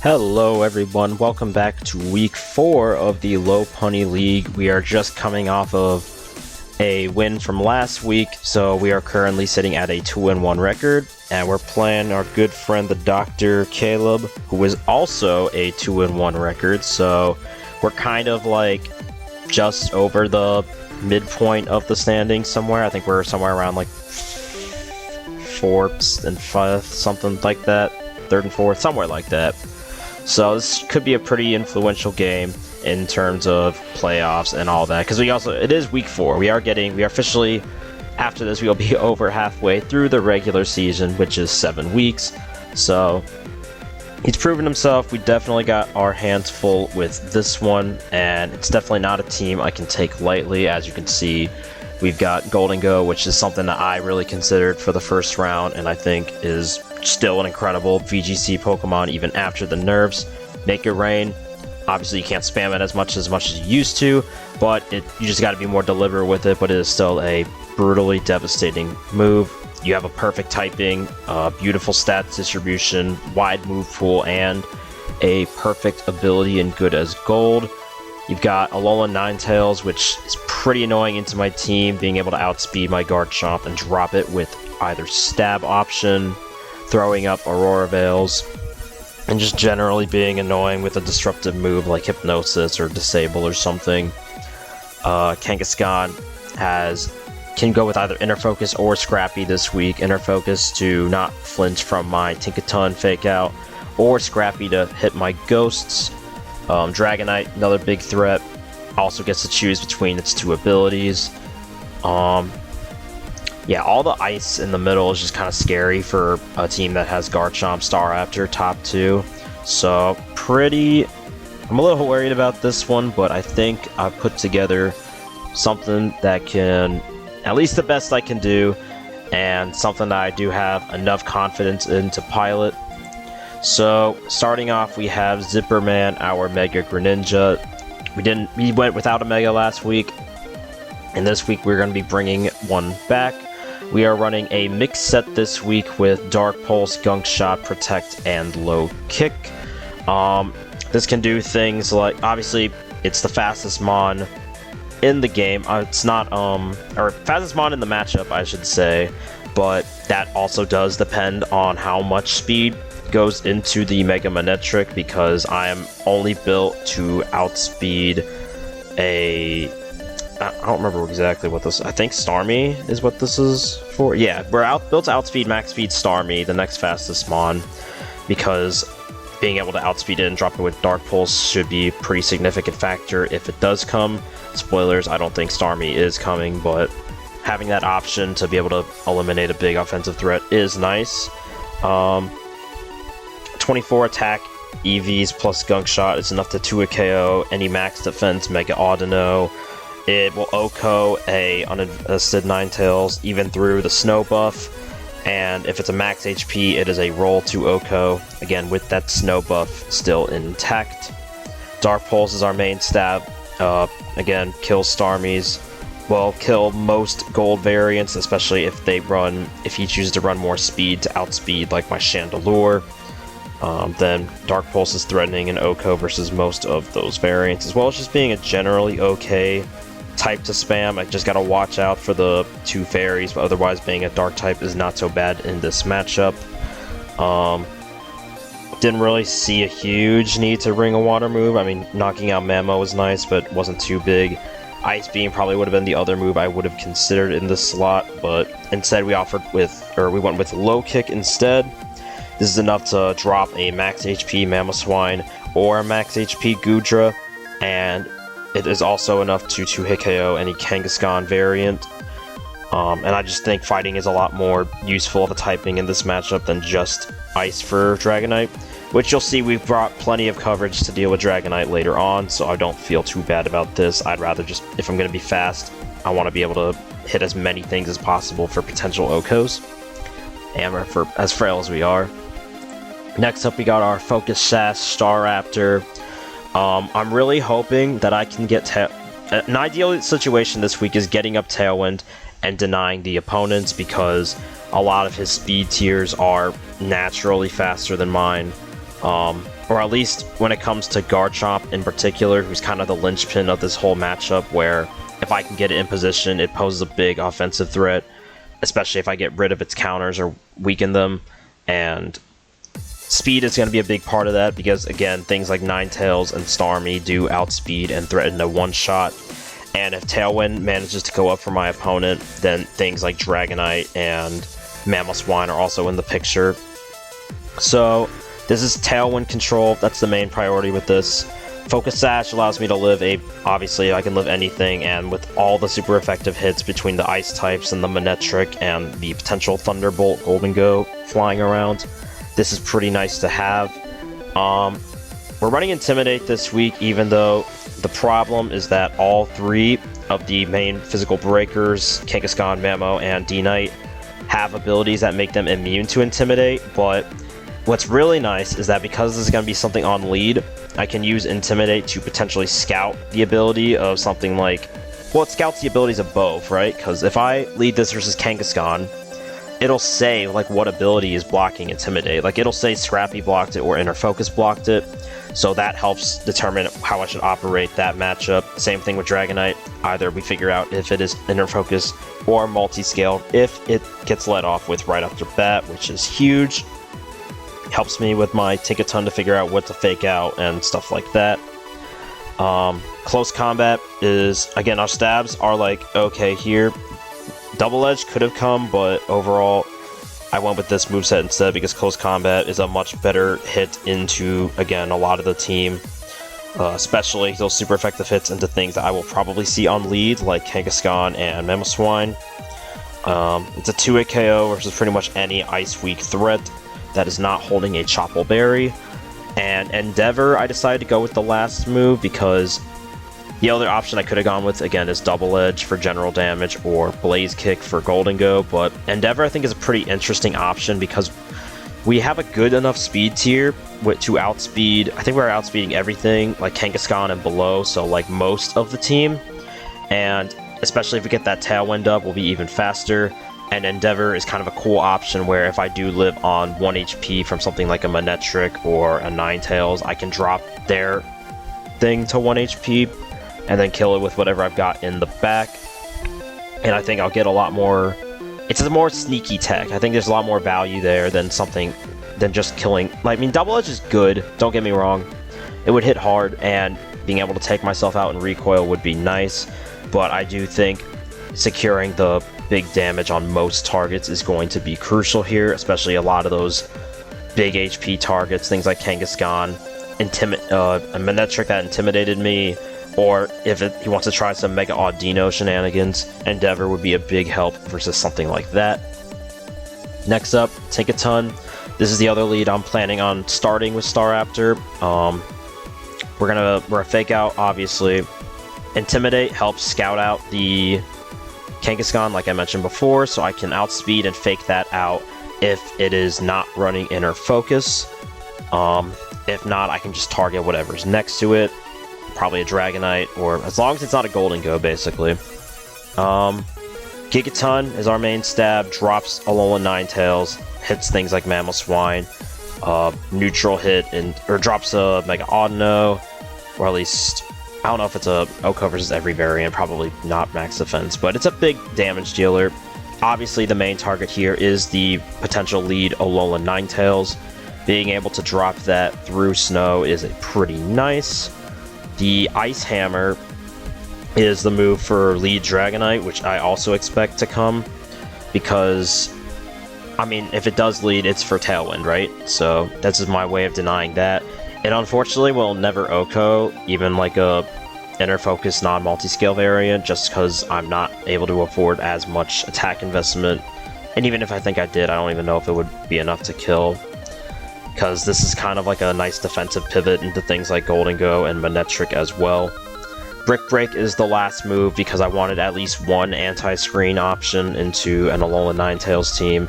Hello everyone, welcome back to week 4 of the Low Punny League. We are just coming off of a win from last week, so we are currently sitting at a 2-1 record, and we're playing our good friend the Dr. Caleb, who is also a 2-1 record, so we're kind of like just over the midpoint of the standings somewhere. I think we're somewhere around like 4th and 5th, something like that, 3rd and 4th, somewhere like that. So this could be a pretty influential game in terms of playoffs and all that, because it is week 4. We are officially, after this, we'll be over halfway through the regular season, which is 7 weeks. So he's proven himself. We definitely got our hands full with this one, and it's definitely not a team I can take lightly. As you can see, we've got Golden Go, which is something that I really considered for the first round, and I think is still an incredible VGC Pokemon even after the nerfs. Make It Rain, obviously you can't spam it as much as you used to, but you just got to be more deliberate with it, but it is still a brutally devastating move. You have a perfect typing, beautiful stats distribution, wide move pool, and a perfect ability in Good as Gold. You've got Alolan Ninetales, which is pretty annoying into my team, being able to outspeed my Garchomp and drop it with either stab option, throwing up Aurora Veils, and just generally being annoying with a disruptive move like Hypnosis or Disable or something. Kangaskhan can go with either Inner Focus or Scrappy this week. Inner Focus to not flinch from my Tinkaton Fake Out, or Scrappy to hit my Ghosts. Dragonite, another big threat, also gets to choose between its 2 abilities. Yeah, all the ice in the middle is just kind of scary for a team that has Garchomp, Staraptor, top 2. So I'm a little worried about this one, but I think I've put together something that can, at least the best I can do, and something that I do have enough confidence in to pilot. So, starting off, we have Zipperman, our Mega Greninja. We went without a Mega last week, and this week we're going to be bringing one back. We are running a mixed set this week with Dark Pulse, Gunk Shot, Protect, and Low Kick. This can do things like, obviously, it's the fastest Mon in the game. It's not, or fastest Mon in the matchup, I should say, but that also does depend on how much speed goes into the Mega Manectric, because I am only built to outspeed I don't remember exactly what this, I think Starmie is what this is for. Yeah, we're built to outspeed max speed Starmie, the next fastest Mon, because being able to outspeed it and drop it with Dark Pulse should be a pretty significant factor if it does come. Spoilers, I don't think Starmie is coming, but having that option to be able to eliminate a big offensive threat is nice. 24 attack EVs plus Gunk Shot is enough to 2 a KO any max defense Mega Audino. It will OHKO a uninvested Ninetales even through the snow buff, and if it's a max HP, it is a roll to OHKO, again with that snow buff still intact. Dark Pulse is our main stab, again kills Starmies, will kill most gold variants, especially if he chooses to run more speed to outspeed like my Chandelure. Then Dark Pulse is threatening and OHKO versus most of those variants, as well as just being a generally okay type to spam. I just gotta watch out for the 2 fairies, but otherwise being a dark type is not so bad in this matchup. Didn't really see a huge need to bring a water move. I mean, knocking out Mamo was nice, but wasn't too big. Ice Beam probably would have been the other move I would have considered in this slot, but instead we went with Low Kick instead. This is enough to drop a max HP Mamoswine or a max HP Goodra, and it is also enough to 2-hit KO any Kangaskhan variant. And I just think fighting is a lot more useful of a typing in this matchup than just Ice for Dragonite, which you'll see we've brought plenty of coverage to deal with Dragonite later on, so I don't feel too bad about this. I'd rather just, if I'm going to be fast, I want to be able to hit as many things as possible for potential OHKOs, and for as frail as we are. Next up, we got our Focus Sash Staraptor. I'm really hoping that I can get an ideal situation this week is getting up Tailwind and denying the opponents, because a lot of his speed tiers are naturally faster than mine. or at least when it comes to Garchomp in particular, who's kind of the linchpin of this whole matchup, where if I can get it in position, it poses a big offensive threat, especially if I get rid of its counters or weaken them. And speed is going to be a big part of that because, again, things like Ninetales and Starmie do outspeed and threaten a one-shot. And if Tailwind manages to go up for my opponent, then things like Dragonite and Mamoswine are also in the picture. So this is Tailwind control. That's the main priority with this. Focus Sash allows me to live obviously I can live anything, and with all the super effective hits between the Ice types and the Manectric and the potential Thunderbolt Golden Go flying around, this is pretty nice to have. We're running Intimidate this week, even though the problem is that all three of the main physical breakers, Kangaskhan, Mamo, and D-Knight, have abilities that make them immune to Intimidate, but what's really nice is that because this is going to be something on lead, I can use Intimidate to potentially scout the ability of something like... Well, it scouts the abilities of both, right? Because if I lead this versus Kangaskhan, it'll say, like, what ability is blocking Intimidate. Like, it'll say Scrappy blocked it or Inner Focus blocked it, so that helps determine how I should operate that matchup. Same thing with Dragonite. Either we figure out if it is Inner Focus or Multi-Scale if it gets let off with right after bat, which is huge. Helps me with my Tinkaton to figure out what to fake out and stuff like that. Close combat is, again, our stabs are like okay here. Double Edge could have come, but overall I went with this moveset instead because close combat is a much better hit into, again, a lot of the team, especially those super effective hits into things that I will probably see on lead like Kangaskhan and Mamoswine. It's a 2-hit KO versus pretty much any Ice Weak threat that is not holding a Chople Berry. And Endeavor, I decided to go with the last move because the other option I could have gone with, again, is Double Edge for general damage or Blaze Kick for Golden Go, but Endeavor I think is a pretty interesting option because we have a good enough speed tier to outspeed, I think we're outspeeding everything, like Kangaskhan and below, so like most of the team, and especially if we get that Tailwind up, we'll be even faster. And Endeavor is kind of a cool option where if I do live on 1 HP from something like a Manectric or a Ninetales, I can drop their thing to 1 HP and then kill it with whatever I've got in the back. And I think I'll get a lot more... It's a more sneaky tech. I think there's a lot more value there than just killing... Like, I mean, Double Edge is good, don't get me wrong. It would hit hard, and being able to take myself out and recoil would be nice. But I do think securing the big damage on most targets is going to be crucial here, especially a lot of those big HP targets, things like Kangaskhan, a Manectric that intimidated me, or if he wants to try some Mega Audino shenanigans, Endeavor would be a big help versus something like that. Next up, Tinkaton. This is the other lead I'm planning on starting with Staraptor. We're gonna fake out, obviously. Intimidate helps scout out the Kangaskhan, like I mentioned before, so I can outspeed and fake that out if it is not running Inner Focus. If not, I can just target whatever's next to it, probably a Dragonite, or as long as it's not a Golden Go, basically. Gigaton is our main stab, drops Alolan Ninetales, hits things like Mamoswine, neutral hit, or drops a Mega Audino, or at least... I don't know if it's a OHKO versus every variant, probably not max defense, but it's a big damage dealer. Obviously, the main target here is the potential lead Alolan Ninetales. Being able to drop that through snow is pretty nice. The Ice Hammer is the move for lead Dragonite, which I also expect to come, because, I mean, if it does lead, it's for Tailwind, right? So that's just my way of denying that. It unfortunately will never OHKO, even like a Inner Focus non-multi-scale variant, just because I'm not able to afford as much attack investment. And even if I think I did, I don't even know if it would be enough to kill, because this is kind of like a nice defensive pivot into things like Golden Go and Manectric as well. Brick Break is the last move because I wanted at least one anti-screen option into an Alolan Ninetales team,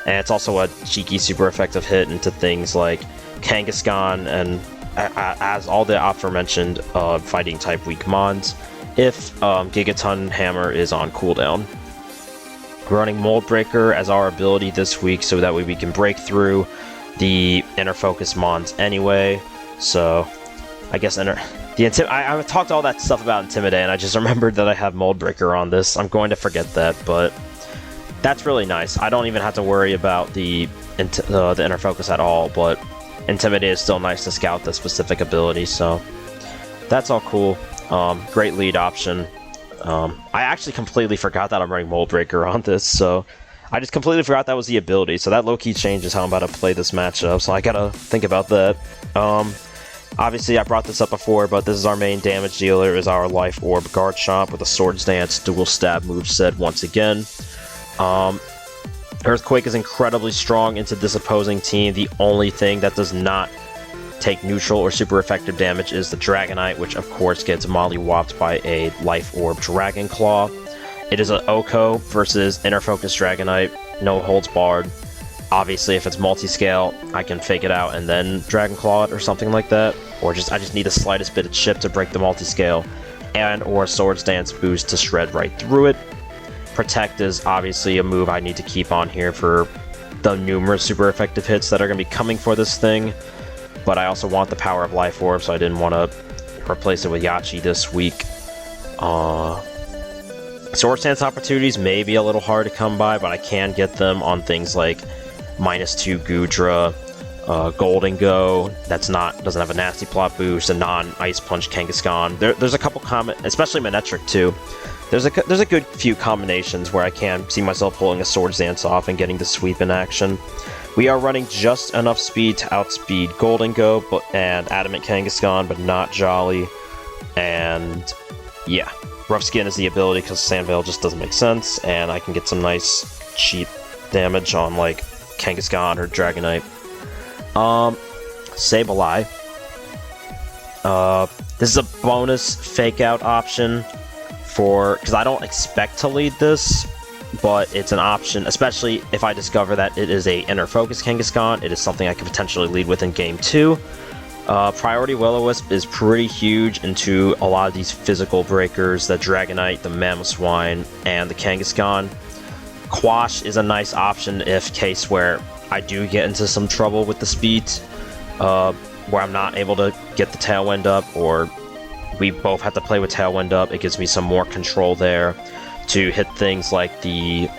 and it's also a cheeky super effective hit into things like Kangaskhan and as all the aforementioned fighting type weak mons if Gigaton Hammer is on cooldown. We're running Wallbreaker as our ability this week so that way we can break through the Inner Focus mons anyway. So, I guess I talked all that stuff about Intimidate, and I just remembered that I have Moldbreaker on this. I'm going to forget that, but that's really nice. I don't even have to worry about the inner focus at all, but Intimidate is still nice to scout the specific ability, so that's all cool. Great lead option. I actually completely forgot that I'm running Wallbreaker on this, so I just completely forgot that was the ability, so that low-key changes how I'm about to play this matchup, so I gotta think about that. Obviously, I brought this up before, but this is our main damage dealer, is our Life Orb Garchomp with a Swords Dance dual stab moveset once again. Earthquake is incredibly strong into this opposing team. The only thing that does not take neutral or super effective damage is the Dragonite, which of course gets mollywopped by a Life Orb Dragon Claw. It is an Oko versus Inner Focus Dragonite, no holds barred. Obviously, if it's multi-scale, I can fake it out and then Dragon Claw it or something like that. Or I just need the slightest bit of chip to break the multi-scale, and or Swords Dance boost to shred right through it. Protect is obviously a move I need to keep on here for the numerous super effective hits that are going to be coming for this thing. But I also want the power of Life Orb, so I didn't want to replace it with Yachi this week. Swords Dance opportunities may be a little hard to come by, but I can get them on things like -2 Goodra, Golden Go, doesn't have a nasty plot boost, a non-Ice Punch Kangaskhan. There's a couple especially Manectric too. There's a good few combinations where I can see myself pulling a Swords Dance off and getting the sweep in action. We are running just enough speed to outspeed Golden Go and Adamant Kangaskhan, but not Jolly. And yeah, Rough Skin is the ability because Sandveil just doesn't make sense, and I can get some nice cheap damage on like Kangaskhan or Dragonite. Sableye. This is a bonus fake out option because I don't expect to lead this, but it's an option, especially if I discover that it is a Inner Focus Kangaskhan. It is something I could potentially lead with in Game 2. Priority Will-O-Wisp is pretty huge into a lot of these physical breakers, the Dragonite, the Mamoswine, and the Kangaskhan. Quash is a nice option if case where I do get into some trouble with the speed, where I'm not able to get the Tailwind up, or we both have to play with Tailwind up. It gives me some more control there to hit things like the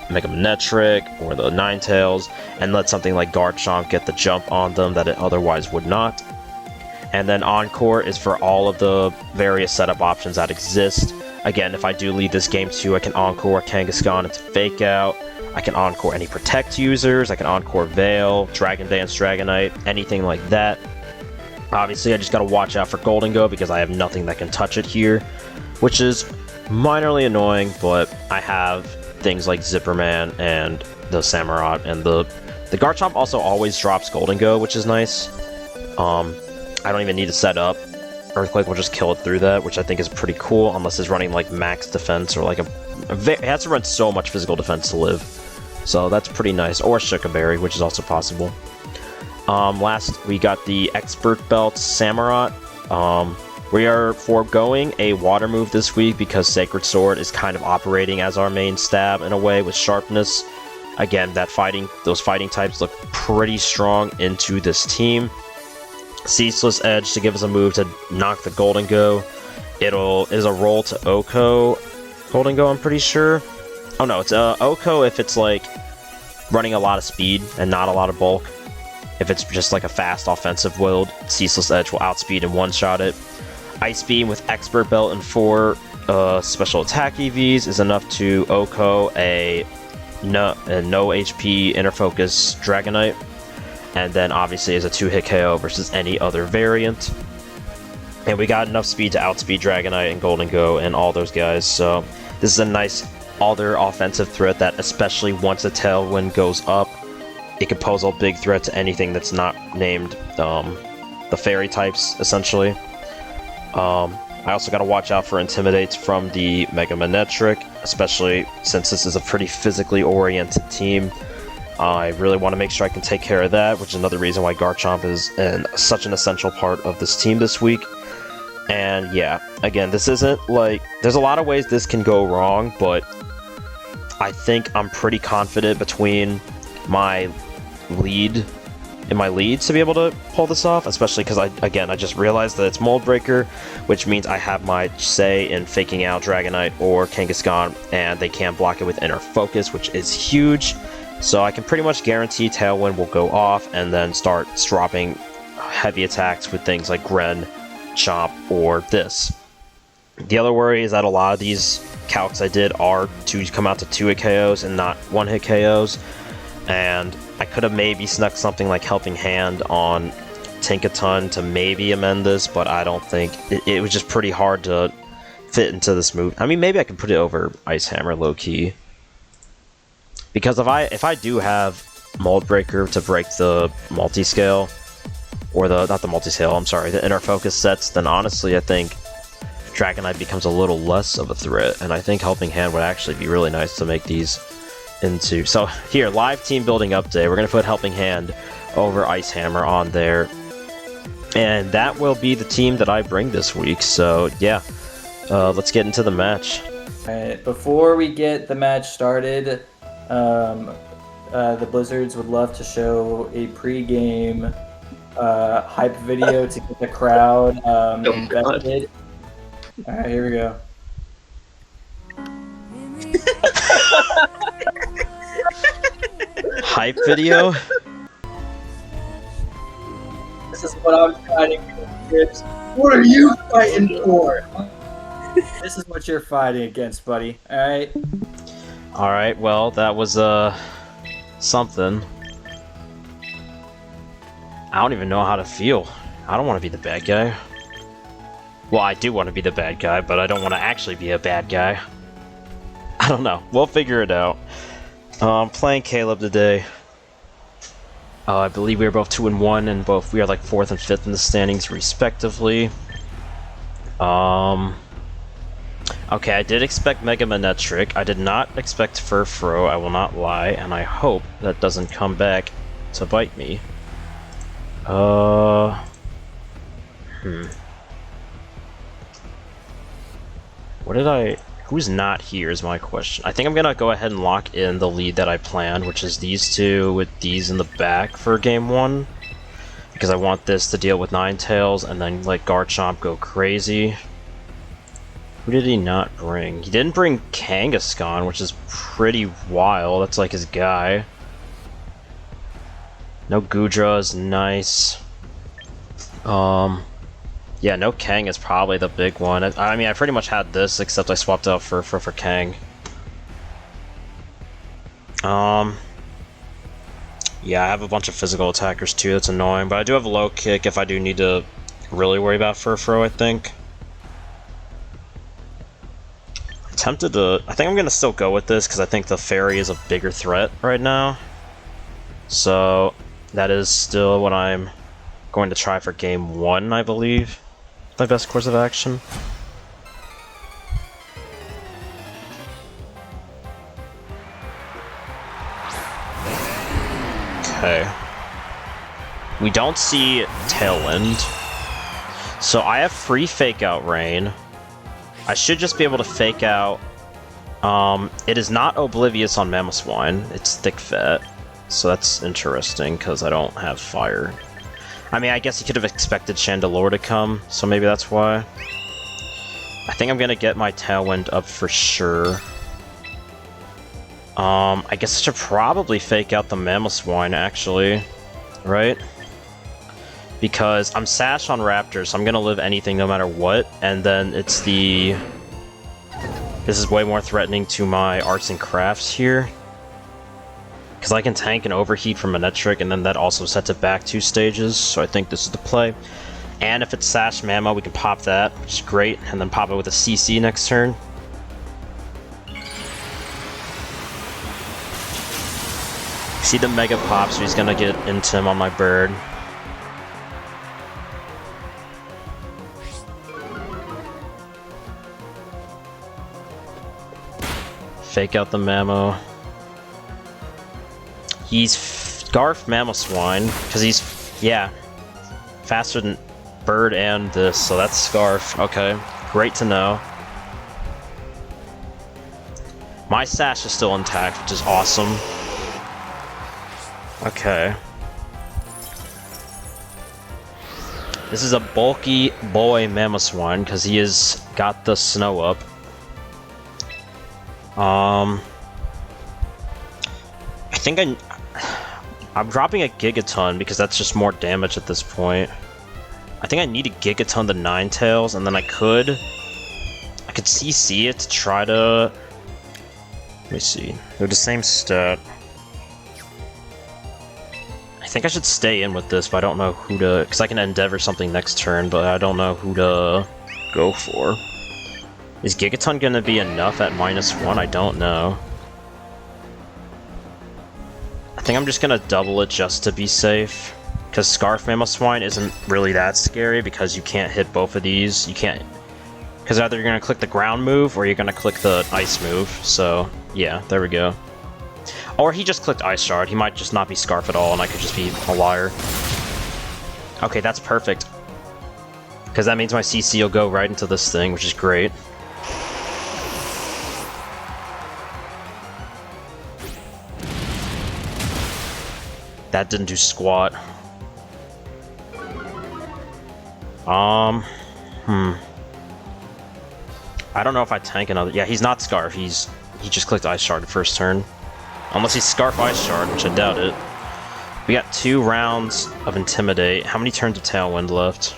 Mega Manectric or the Ninetales, and let something like Garchomp get the jump on them that it otherwise would not. And then Encore is for all of the various setup options that exist. Again, if I do lead this Game 2, I can Encore Kangaskhan into Fake Out, I can Encore any Protect users, I can Encore Veil, Dragon Dance Dragonite, anything like that. Obviously, I just gotta watch out for Golden Go because I have nothing that can touch it here, which is minorly annoying, but I have things like Zipperman and the Samurott, and the Garchomp also always drops Golden Go, which is nice. I don't even need to set up. Earthquake will just kill it through that, which I think is pretty cool, unless it's running like max defense or like it has to run so much physical defense to live. So that's pretty nice. Or Shuka Berry, which is also possible. Last, we got the Expert Belt Samurott. We are foregoing a water move this week because Sacred Sword is kind of operating as our main stab in a way with sharpness. Again, those fighting types look pretty strong into this team. Ceaseless Edge to give us a move to knock the Golden Go. It is a roll to Oko Golden Go, I'm pretty sure. Oh no, it's Oko if it's like running a lot of speed and not a lot of bulk. If it's just like a fast offensive build, Ceaseless Edge will outspeed and one-shot it. Ice Beam with Expert Belt and 4 special attack EVs is enough to Oko a no HP Inner Focus Dragonite. And then obviously is a 2-hit KO versus any other variant. And we got enough speed to outspeed Dragonite and Golden Go and all those guys, so this is a nice other offensive threat that, especially once a Tailwind goes up, it could pose a big threat to anything that's not named the fairy types, essentially. I also got to watch out for Intimidates from the Mega Manectric, especially since this is a pretty physically oriented team. I really want to make sure I can take care of that, which is another reason why Garchomp is such an essential part of this team this week. And yeah, again, this isn't like... There's a lot of ways this can go wrong, but I think I'm pretty confident between my lead in my leads to be able to pull this off, especially because I just realized that it's Wallbreaker, which means I have my say in faking out Dragonite or Kangaskhan, and they can't block it with Inner Focus, which is huge. So I can pretty much guarantee Tailwind will go off and then start dropping heavy attacks with things like Gren, Chomp, or this. The other worry is that a lot of these calcs I did are to come out to 2-hit KOs and not 1-hit KOs, and I could have maybe snuck something like Helping Hand on Tinkaton to maybe amend this, but I don't think it was just pretty hard to fit into this move. I mean, maybe I could put it over Ice Hammer low-key, because if I do have Moldbreaker to break the multi-scale, or not the multi-scale, I'm sorry, the Inner Focus sets, then honestly I think Dragonite becomes a little less of a threat, and I think Helping Hand would actually be really nice to make these into. So here, live team building update, we're going to put Helping Hand over Ice Hammer on there, and that will be the team that I bring this week. So yeah, let's get into the match. Alright, before we get the match started, the Blizzards would love to show a pre-game hype video to get the crowd invested. Alright, here we go. Hype video? This is what I'm fighting against. What are you fighting for? This is what you're fighting against, buddy. Alright? Alright, well, that was, something. I don't even know how to feel. I don't want to be the bad guy. Well, I do want to be the bad guy, but I don't want to actually be a bad guy. I don't know. We'll figure it out. I'm playing Caleb today. I believe we are both 2-1, and we are like 4th and 5th in the standings, respectively. Okay, I did expect Mega Manectric. I did not expect Furfrou, I will not lie, and I hope that doesn't come back to bite me. Who's not here is my question. I think I'm gonna go ahead and lock in the lead that I planned, which is these two with these in the back for game 1. Because I want this to deal with Ninetales and then let Garchomp go crazy. Who did he not bring? He didn't bring Kangaskhan, which is pretty wild. That's like his guy. No Goodra is nice. Yeah, no Kang is probably the big one. I mean, I pretty much had this, except I swapped out for Kang. Yeah, I have a bunch of physical attackers too, that's annoying, but I do have a low kick if I do need to really worry about Furfrou, I think. I think I'm gonna still go with this, because I think the Fairy is a bigger threat right now. So, that is still what I'm going to try for game 1, I believe. My best course of action. Okay. We don't see Tailwind. So I have free Fake Out Rain. I should just be able to Fake Out. It is not Oblivious on Mamoswine. It's Thick Fat. So that's interesting, because I don't have Fire. I mean, I guess he could have expected Chandelure to come, so maybe that's why. I think I'm gonna get my Tailwind up for sure. I guess I should probably Fake Out the Mamoswine, actually. Right? Because I'm Sash on Raptor, so I'm gonna live anything no matter what, and then it's the... This is way more threatening to my Arts and Crafts here. Because I can tank and overheat from Manectric, and then that also sets it back 2 stages, so I think this is the play. And if it's Sash Mamo, we can pop that, which is great, and then pop it with a CC next turn. See the Mega Pop, so he's gonna get into him on my bird. Fake out the Mamo. He's Scarf Mamoswine, because he's, yeah, faster than Bird and this, so that's Scarf. Okay, great to know. My Sash is still intact, which is awesome. Okay. This is a bulky boy Mamoswine because he has got the snow up. I think I'm dropping a Gigaton because that's just more damage at this point. I think I need to Gigaton the Ninetales, and then I could CC it to try to... Let me see. They're the same stat. I think I should stay in with this, but I don't know who to... Because I can Endeavor something next turn, but I don't know who to go for. Is Gigaton gonna be enough at -1? I don't know. I think I'm just gonna double it just to be safe. Because Scarf Mamoswine isn't really that scary because you can't hit both of these. You can't... Because either you're gonna click the ground move or you're gonna click the ice move. So, yeah, there we go. Or he just clicked Ice Shard. He might just not be Scarf at all and I could just be a liar. Okay, that's perfect. Because that means my CC will go right into this thing, which is great. That didn't do squat. I don't know if I tank another... Yeah, he's not Scarf. He just clicked Ice Shard the first turn. Unless he's Scarf Ice Shard, which I doubt it. We got 2 rounds of Intimidate. How many turns of Tailwind left?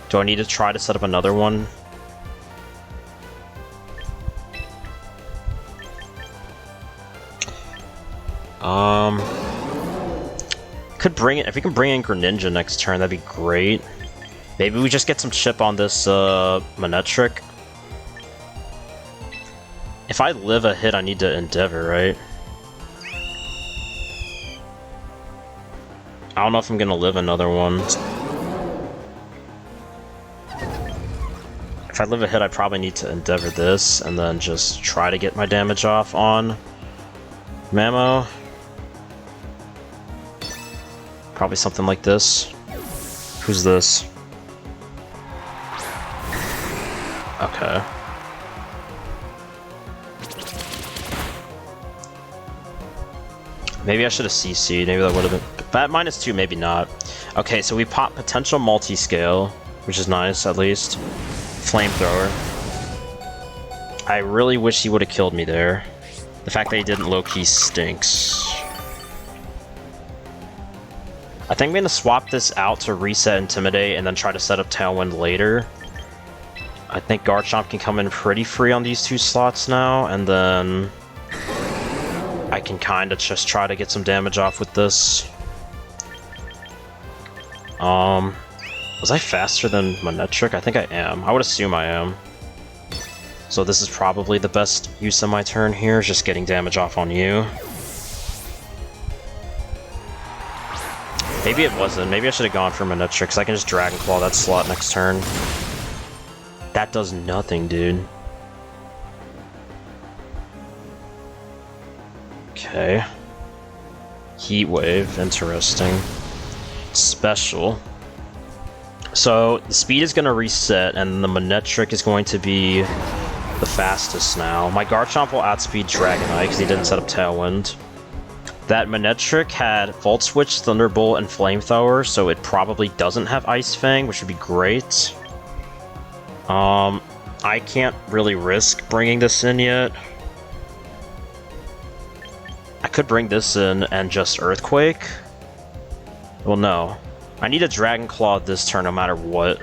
Do I need to try to set up another one? Could bring it... If we can bring in Greninja next turn, that'd be great. Maybe we just get some chip on this, Manectric. If I live a hit, I need to Endeavor, right? I don't know if I'm gonna live another one. If I live a hit, I probably need to Endeavor this, and then just try to get my damage off on Mamo. Probably something like this. Who's this? Okay. Maybe I should have CC'd, maybe that would have been... That -2, maybe not. Okay, so we pop potential multi-scale, which is nice, at least. Flamethrower. I really wish he would have killed me there. The fact that he didn't low-key stinks. I think I'm gonna swap this out to reset Intimidate and then try to set up Tailwind later. I think Garchomp can come in pretty free on these 2 slots now, and then I can kind of just try to get some damage off with this. Was I faster than Manectric? I think I am. I would assume I am. So this is probably the best use of my turn here, is just getting damage off on you. Maybe it wasn't. Maybe I should have gone for Manectric, because I can just Dragon Claw that slot next turn. That does nothing, dude. Okay. Heat Wave, interesting. Special. So, the speed is going to reset, and the Manectric is going to be the fastest now. My Garchomp will outspeed Dragonite, because he didn't set up Tailwind. That Manectric had Volt Switch, Thunderbolt, and Flamethrower, so it probably doesn't have Ice Fang, which would be great. I can't really risk bringing this in yet. I could bring this in and just Earthquake. Well, no. I need a Dragon Claw this turn no matter what.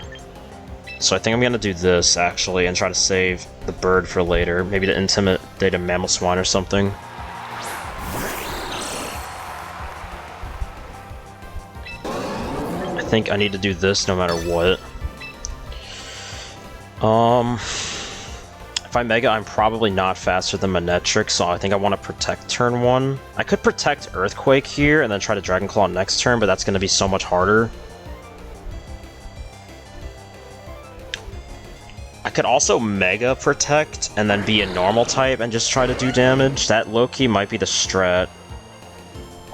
So I think I'm gonna do this, actually, and try to save the bird for later. Maybe to intimidate a Mamoswine or something. I think I need to do this no matter what. If I Mega, I'm probably not faster than Manectric, so I think I want to protect turn 1. I could protect Earthquake here and then try to Dragon Claw next turn, but that's going to be so much harder. I could also Mega Protect and then be a normal type and just try to do damage. That low-key might be the strat.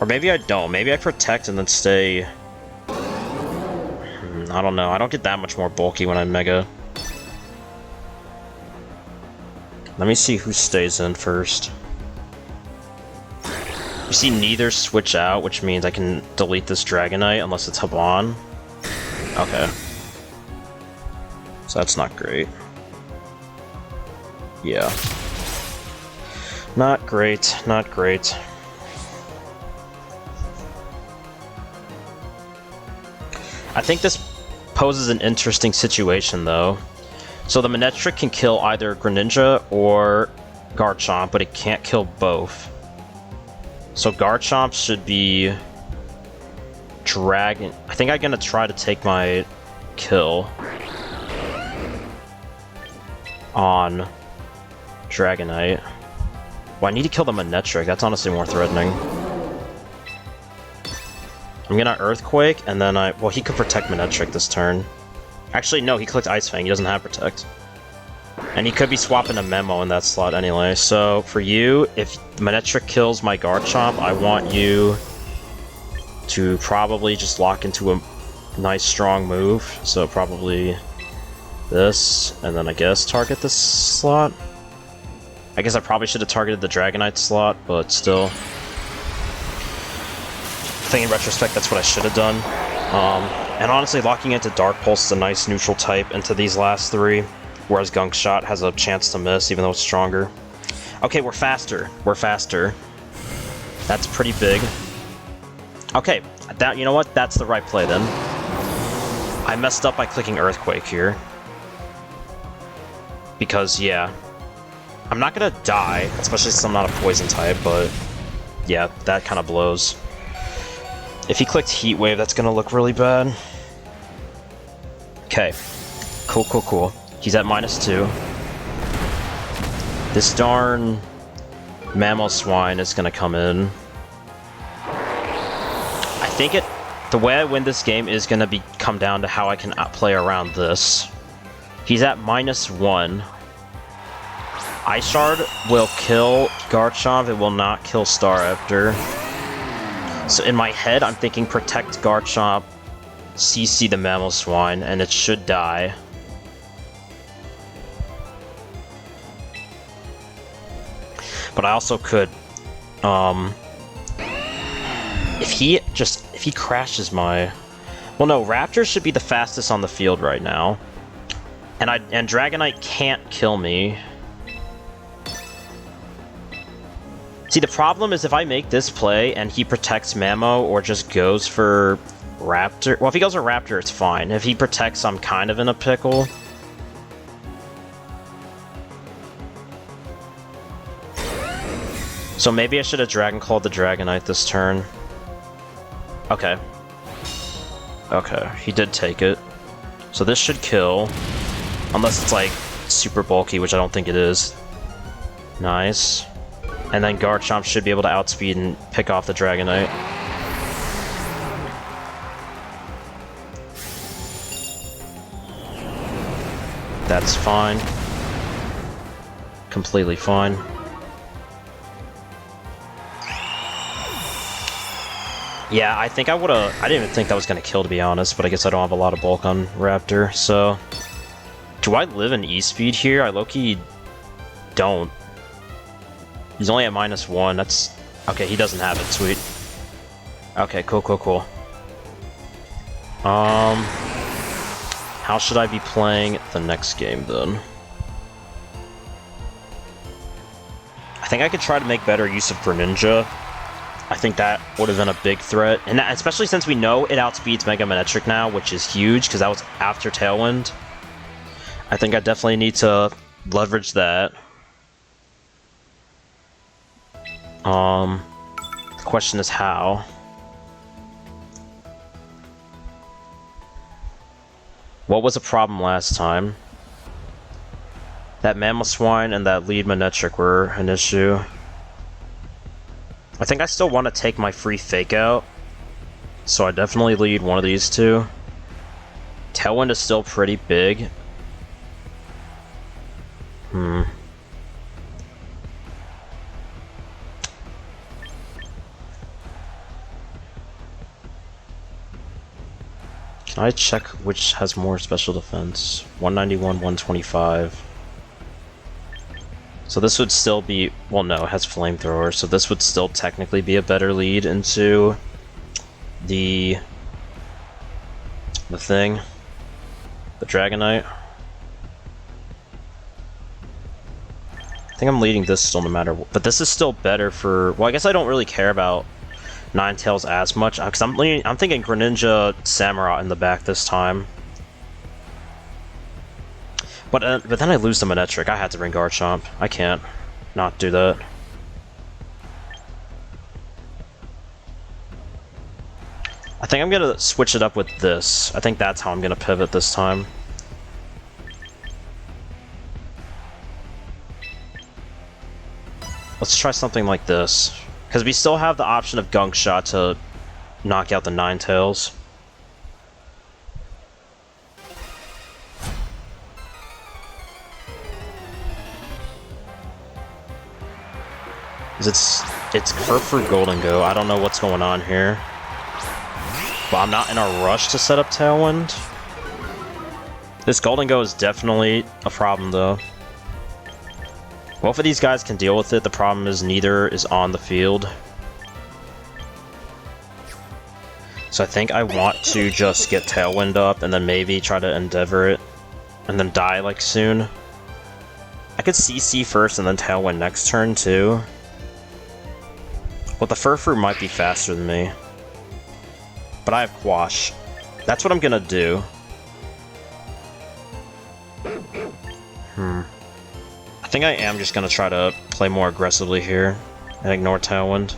Or maybe I don't. Maybe I Protect and then stay... I don't know. I don't get that much more bulky when I Mega. Let me see who stays in first. You see neither switch out, which means I can delete this Dragonite unless it's Habon. Okay. So that's not great. Yeah. Not great, not great. I think this poses an interesting situation, though. So the Manectric can kill either Greninja or Garchomp, but it can't kill both. So Garchomp should be... Dragon... I think I'm gonna try to take my kill on Dragonite. Well, I need to kill the Manectric. That's honestly more threatening. I'm gonna Earthquake, and then well, he could protect Manectric this turn. Actually, no, he clicked Ice Fang. He doesn't have Protect. And he could be swapping a Memo in that slot anyway. So, for you, if Manectric kills my Garchomp, I want you to probably just lock into a nice, strong move. So, probably this, and then I guess target this slot. I guess I probably should have targeted the Dragonite slot, but still. I think in retrospect, that's what I should have done. And honestly, locking into Dark Pulse is a nice neutral type into these last three, whereas Gunk Shot has a chance to miss, even though it's stronger. Okay, we're faster. We're faster. That's pretty big. Okay, you know what? That's the right play then. I messed up by clicking Earthquake here. Because, yeah. I'm not gonna die, especially since I'm not a poison type, but yeah, that kind of blows. If he clicked Heat Wave, that's gonna look really bad. Okay. Cool, cool, cool. He's at -2. This darn Mamoswine is gonna come in. I think the way I win this game is gonna come down to how I can play around this. He's at -1. Ice Shard will kill Garchomp, it will not kill Staraptor. So in my head, I'm thinking protect Garchomp, CC the Mamoswine, and it should die. But I also could, if he crashes my... Well, no, Raptor should be the fastest on the field right now. And Dragonite can't kill me. See, the problem is if I make this play and he protects Mamo or just goes for Raptor... Well, if he goes for Raptor, it's fine. If he protects, I'm kind of in a pickle. So maybe I should have Dragon Clawed the Dragonite this turn. Okay. Okay, he did take it. So this should kill. Unless it's like super bulky, which I don't think it is. Nice. And then Garchomp should be able to outspeed and pick off the Dragonite. That's fine. Completely fine. Yeah, I think I would've... I didn't even think that was gonna kill, to be honest, but I guess I don't have a lot of bulk on Raptor, so... Do I live in E-Speed here? I low-key don't. He's only at -1, that's... Okay, he doesn't have it, sweet. Okay, cool, cool, cool. How should I be playing the next game, then? I think I could try to make better use of Greninja. I think that would have been a big threat, and that, especially since we know it outspeeds Mega Manectric now, which is huge, because that was after Tailwind. I think I definitely need to leverage that. The question is how. What was a problem last time? That Mamoswine and that lead Manectric were an issue. I think I still want to take my free Fake Out, so I definitely lead one of these two. Tailwind is still pretty big. Can I check which has more special defense? 191, 125. So this would still be... Well, no, it has Flamethrower, so this would still technically be a better lead into the thing. The Dragonite. think I'm leading this still no matter what. But this is still better for... Well, I guess I don't really care about Ninetales as much. Because I'm thinking Greninja Samurott in the back this time. But then I lose the Manectric. I had to bring Garchomp. I can't not do that. I think I'm gonna switch it up with this. I think that's how I'm gonna pivot this time. Let's try something like this. Because we still have the option of Gunk Shot to knock out the Ninetales. It's for Golden Go. I don't know what's going on here. But I'm not in a rush to set up Tailwind. This Golden Go is definitely a problem though. Both of these guys can deal with it. The problem is neither is on the field. So I think I want to just get Tailwind up and then maybe try to Endeavor it. And then die like soon. I could CC first and then Tailwind next turn too. Well, the Furfrou might be faster than me. But I have Quash. That's what I'm gonna do. I think I am just gonna try to play more aggressively here and ignore Tailwind.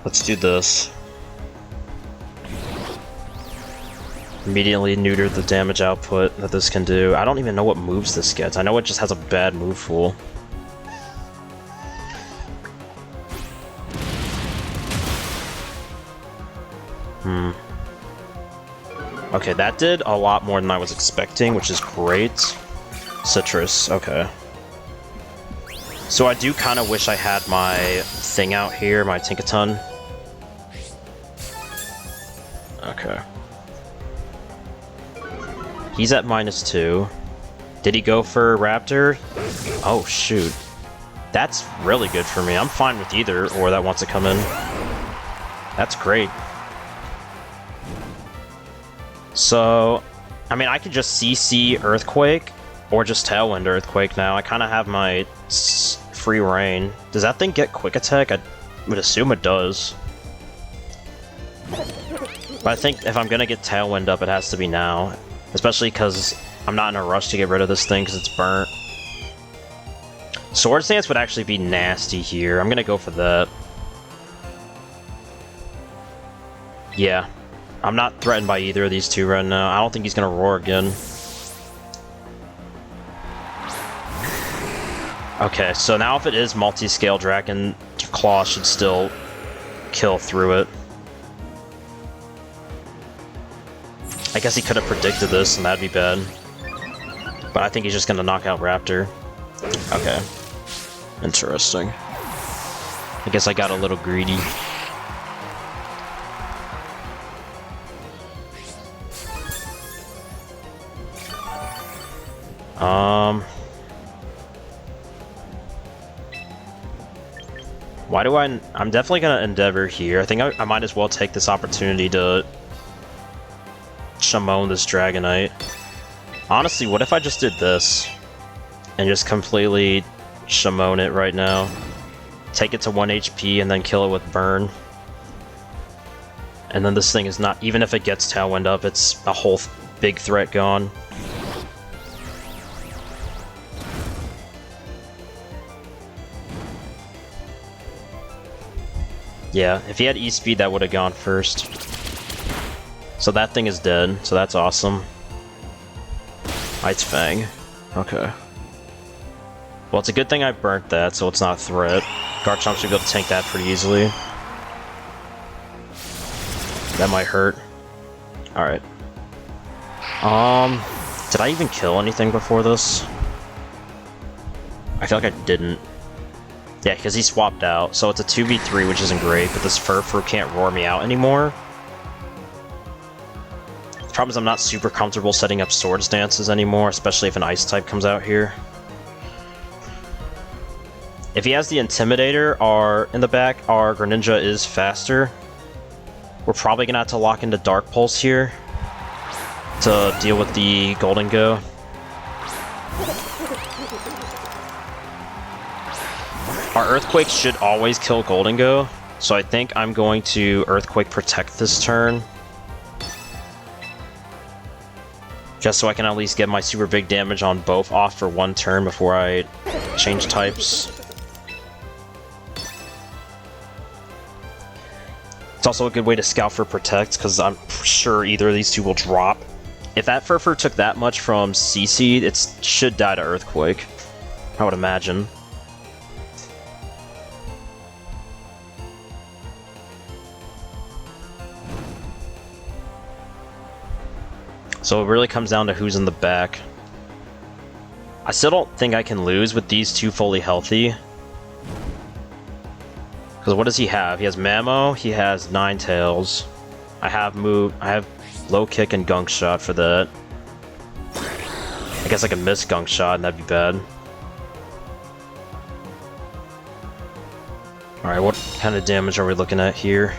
Let's do this. Immediately neuter the damage output that this can do. I don't even know what moves this gets. I know it just has a bad move pool. Okay, that did a lot more than I was expecting, which is great. Citrus, okay. So I do kind of wish I had my thing out here, my Tinkaton. Okay. He's at -2. Did he go for Raptor? Oh, shoot. That's really good for me. I'm fine with either or that wants to come in. That's great. So, I mean, I could just CC Earthquake or just Tailwind Earthquake now. I kind of have my free reign. Does that thing get Quick Attack? I would assume it does. But I think if I'm going to get Tailwind up, it has to be now. Especially because I'm not in a rush to get rid of this thing because it's burnt. Swords Dance would actually be nasty here. I'm going to go for that. Yeah. I'm not threatened by either of these two right now. I don't think he's gonna roar again. Okay, so now if it is multi-scale Dragon, Claw should still kill through it. I guess he could have predicted this, and that'd be bad. But I think he's just gonna knock out Raptor. Okay. Interesting. I guess I got a little greedy. Why do I'm definitely gonna Endeavor here. I think I might as well take this opportunity to Shamone this Dragonite. Honestly, what if I just did this? And just completely Shamone it right now. Take it to 1 HP and then kill it with Burn. And then this thing is not, even if it gets Tailwind up, it's a whole big threat gone. Yeah, if he had E-Speed, that would have gone first. So that thing is dead, so that's awesome. Ice Fang. Okay. Well, it's a good thing I burnt that, so it's not a threat. Garchomp should be able to tank that pretty easily. That might hurt. Alright. Did I even kill anything before this? I feel like I didn't. Yeah, because he swapped out, so it's a 2v3, which isn't great, but this Furfrou can't roar me out anymore. The problem is I'm not super comfortable setting up Swords Dances anymore, especially if an Ice type comes out here. If he has the Intimidator in the back, our Greninja is faster. We're probably going to have to lock into Dark Pulse here to deal with the Golden Go. Our Earthquake should always kill Golden Go, so I think I'm going to Earthquake Protect this turn. Just so I can at least get my super big damage on both off for one turn before I change types. It's also a good way to scout for Protect, because I'm sure either of these two will drop. If that Furfur took that much from CC, it should die to Earthquake, I would imagine. So it really comes down to who's in the back. I still don't think I can lose with these two fully healthy. Because what does he have? He has Mamo, he has Ninetales. I have Low Kick and Gunk Shot for that. I guess I can miss Gunk Shot and that'd be bad. Alright, what kind of damage are we looking at here?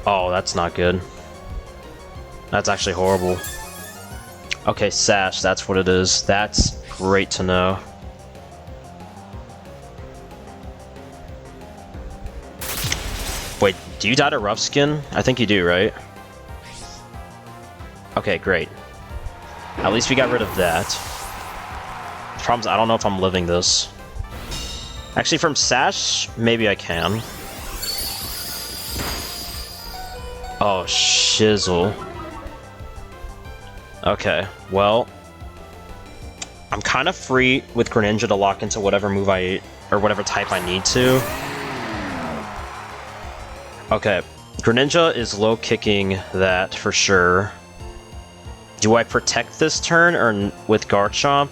Oh, that's not good. That's actually horrible. Okay, Sash, that's what it is. That's great to know. Wait, do you die to Rough Skin? I think you do, right? Okay, great. At least we got rid of that. The problem is I don't know if I'm living this. Actually, from Sash, maybe I can. Oh, shizzle. Okay, well, I'm kind of free with Greninja to lock into whatever move or whatever type I need to. Okay, Greninja is low kicking that for sure. Do I protect this turn or with Garchomp?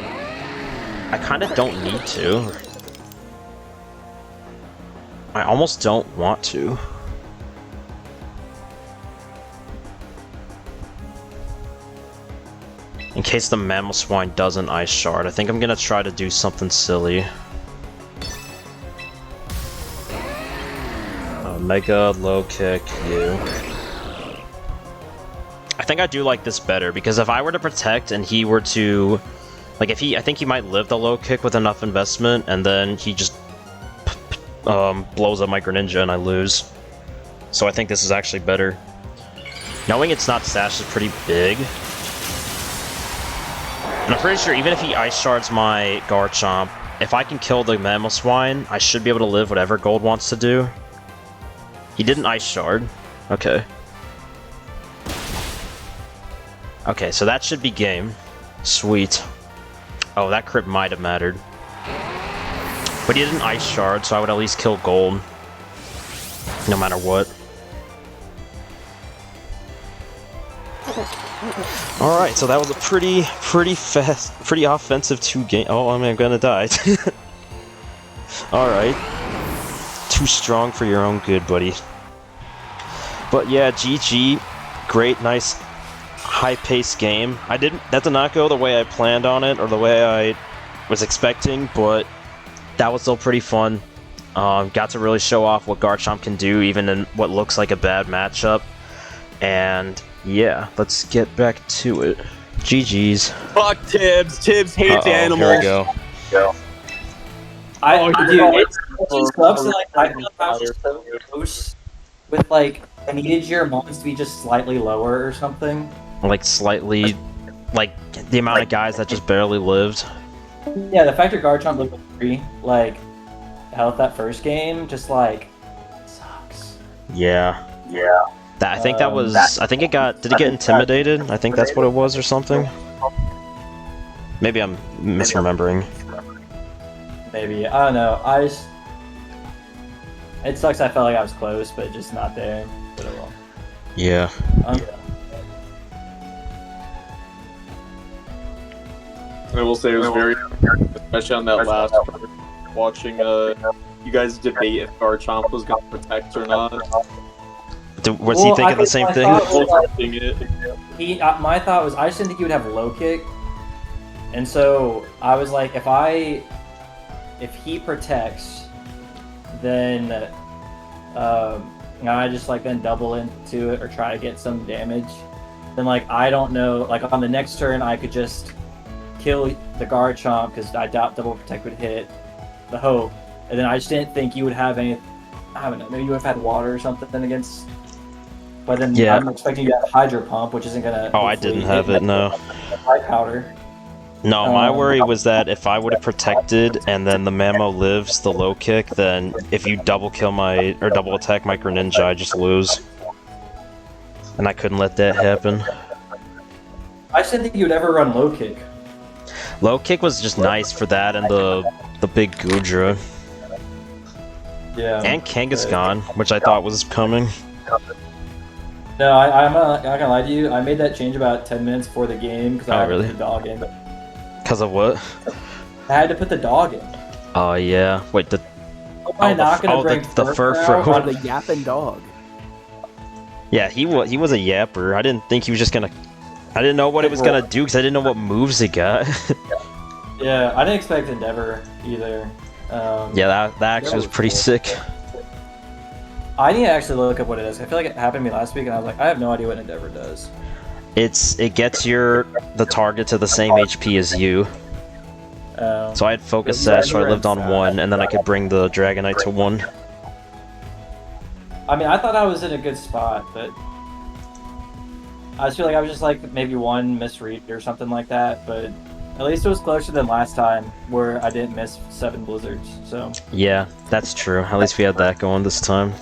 I kind of don't need to. I almost don't want to. In case the Mamoswine doesn't Ice Shard, I think I'm gonna try to do something silly. Mega Low Kick you. I think I do like this better, because if I were to protect and he were to... Like, I think he might live the Low Kick with enough investment, and then he just blows up my Greninja and I lose. So I think this is actually better. Knowing it's not Sash is pretty big. And I'm pretty sure even if he Ice Shards my Garchomp, if I can kill the Mamoswine, I should be able to live whatever Gold wants to do. He didn't Ice Shard. Okay. Okay, so that should be game. Sweet. Oh, that crit might have mattered. But he didn't Ice Shard, so I would at least kill Gold. No matter what. Alright, so that was a pretty offensive 2 game. Oh, I mean, I'm gonna die. Alright. Too strong for your own good, buddy. But yeah, GG. Great, nice, high-paced game. That did not go the way I planned on it, or the way I was expecting, but that was still pretty fun. Got to really show off what Garchomp can do, even in what looks like a bad matchup. And yeah, let's get back to it. GG's. Fuck Tibbs. Tibbs hates animals. Here we go. Dude, it sucks that, like, I feel like I was so close with, like, I needed your moments to be just slightly lower or something. Like, slightly, like, the amount of guys that just barely lived. Yeah, the fact that Garchomp lived with 3, like, health that first game, just, like, sucks. Yeah. Yeah. I think that was, I think it got, did it get intimidated? I think that's what it was or something. Maybe I'm misremembering. Maybe, I don't know, it sucks I felt like I was close, but just not there. But oh well. Yeah. I will say it was very, especially on that last part, watching you guys debate if Garchomp was going to protect or not. Was he thinking the same thing? My thought was, I just didn't think he would have low kick, and so I was like, if he protects, then and I just like then double into it or try to get some damage. Then like I don't know, like on the next turn I could just kill the Garchomp because I doubt double protect would hit the hope, and then I just didn't think you would have any. I don't know, maybe you would have had water or something against. But then Yeah. I'm expecting you to have Hydro Pump, which isn't gonna. Oh, I didn't have it. No. High powder. No, my worry was that if I would have protected and then the Mamo lives the low kick, then if you double kill my or double attack my Greninja, I just lose. And I couldn't let that happen. I just didn't think you would ever run low kick. Low kick was just nice for that and the big Gudra. Yeah. And Kangaskhan, which I thought was coming. No, I'm not gonna lie to you. I made that change about 10 minutes before the game because I had to really? put the dog in. Because of what? I had to put the dog in. Oh yeah. Wait, the Am I not gonna bring the Furfrou. out? The yapping dog. Yeah, he was a yapper. I didn't think he was just gonna. I didn't know what it was gonna do because I didn't know what moves it got. Yeah, I didn't expect Endeavor either. Yeah, that actually was pretty sick. I need to actually look up what it is. I feel like it happened to me last week, and I was like, I have no idea what Endeavor does. It gets the target to the same HP as you. So I had Focus Sash, so I lived on 1, and then I could bring the Dragonite to 1. I mean, I thought I was in a good spot, but I just feel like I was just like maybe one misread or something like that. But at least it was closer than last time, where I didn't miss 7 blizzards. So Yeah, that's true. At least we had that going this time.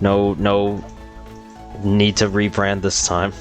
No need to rebrand this time.